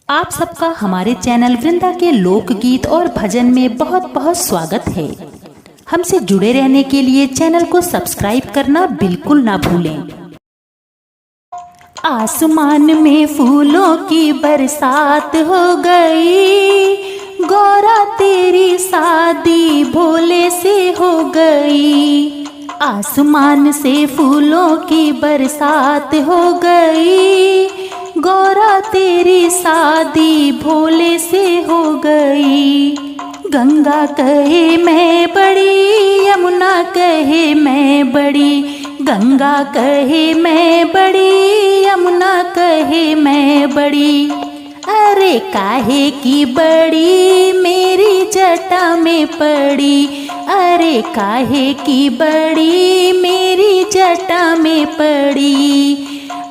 आप सबका हमारे चैनल वृंदा के लोकगीत और भजन में बहुत बहुत स्वागत है। हमसे जुड़े रहने के लिए चैनल को सब्सक्राइब करना बिल्कुल ना भूलें। आसमान में फूलों की बरसात हो गई, गौरा तेरी शादी भोले से हो गई। आसमान से फूलों की बरसात हो गई, गौरा तेरी शादी भोले से हो गई। गंगा कहे मैं बड़ी, यमुना कहे मैं बड़ी, गंगा कहे मैं बड़ी, यमुना कहे मैं बड़ी। अरे काहे की बड़ी मेरी जटा में पड़ी, अरे काहे की बड़ी मेरी जटा में पड़ी।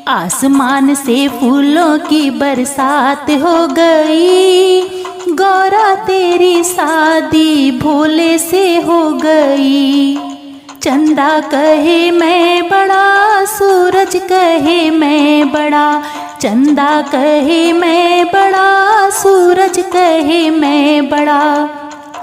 आसमान से फूलों की बरसात हो गई, गौरा तेरी शादी भोले से हो गई। चंदा कहे मैं बड़ा, सूरज कहे मैं बड़ा, चंदा कहे मैं बड़ा, सूरज कहे मैं बड़ा।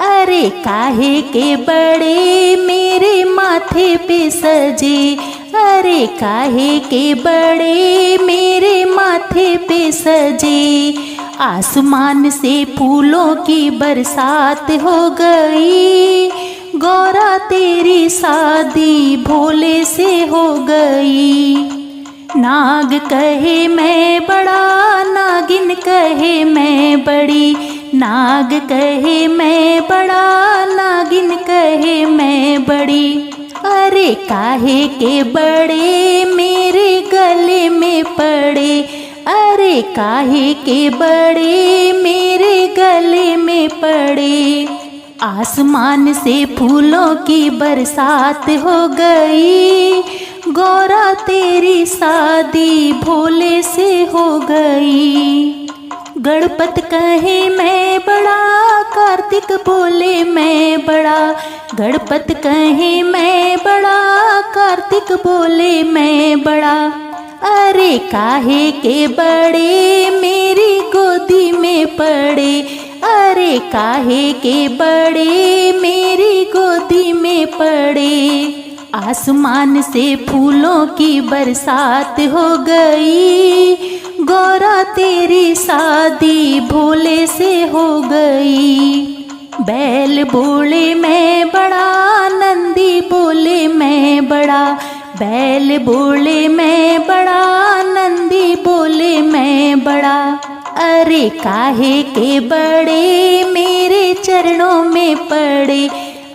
अरे काहे के बड़े मेरे माथे पे सजे, अरे काहे के बड़े मेरे माथे पे सजे। आसमान से फूलों की बरसात हो गई, गौरा तेरी शादी भोले से हो गई। नाग कहे मैं बड़ा, नागिन कहे मैं बड़ी, नाग कहे मैं बड़ा, नागिन कहे मैं बड़ी। अरे काहे के बड़े मेरे गले में पड़े, अरे काहे के बड़े मेरे गले में पड़े। आसमान से फूलों की बरसात हो गई, गौरा तेरी शादी भोले से हो गई। गणपत कहे मैं बड़ा, कार्तिक बोले मैं बड़ा, गणपत कहे मैं बड़ा, कार्तिक बोले मैं बड़ा। अरे काहे के बड़े मेरी गोदी में पड़े, अरे काहे के बड़े मेरी गोदी में पड़े। आसमान से फूलों की बरसात हो गई, गौरा तेरी शादी भोले से हो गई। बैल बोले मैं बड़ा, नंदी बोले मैं बड़ा, बैल बोले मैं बड़ा, नंदी बोले मैं बड़ा। अरे काहे के बड़े मेरे चरणों में पड़े,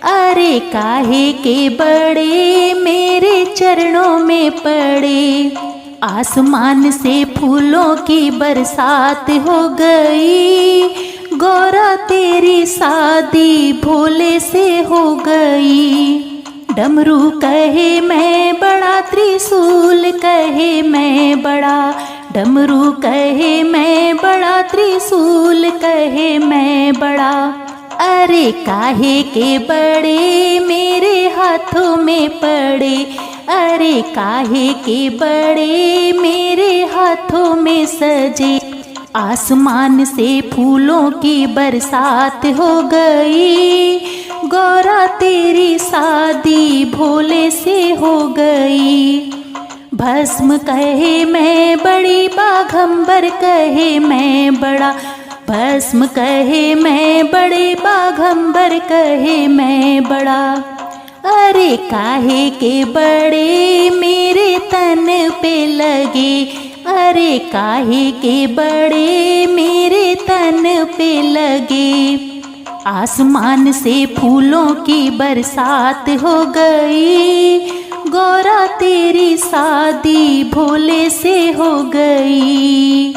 अरे काहे के बड़े मेरे चरणों में पड़े। आसमान से फूलों की बरसात हो गई, गौरा तेरी शादी भोले से हो गई। डमरू कहे मैं बड़ा, त्रिशूल कहे मैं बड़ा, डमरू कहे मैं बड़ा, त्रिशूल कहे मैं बड़ा। अरे काहे के बड़े मेरे हाथों में पड़े, अरे काहे के बड़े मेरे हाथों में सजे। आसमान से फूलों की bरसात हो गई, गौरा तेरी शादी भोले से हो गई। भस्म कहे मैं बड़ी, बाघंबर कहे मैं बड़ा, भस्म कहे मैं बड़े, बाघंबर कहे मैं बड़ा। अरे काहे के बड़े मेरे तन पे लगे, अरे काहे के बड़े मेरे तन पे लगे। आसमान से फूलों की बरसात हो गई, गौरा तेरी शादी भोले से हो गई।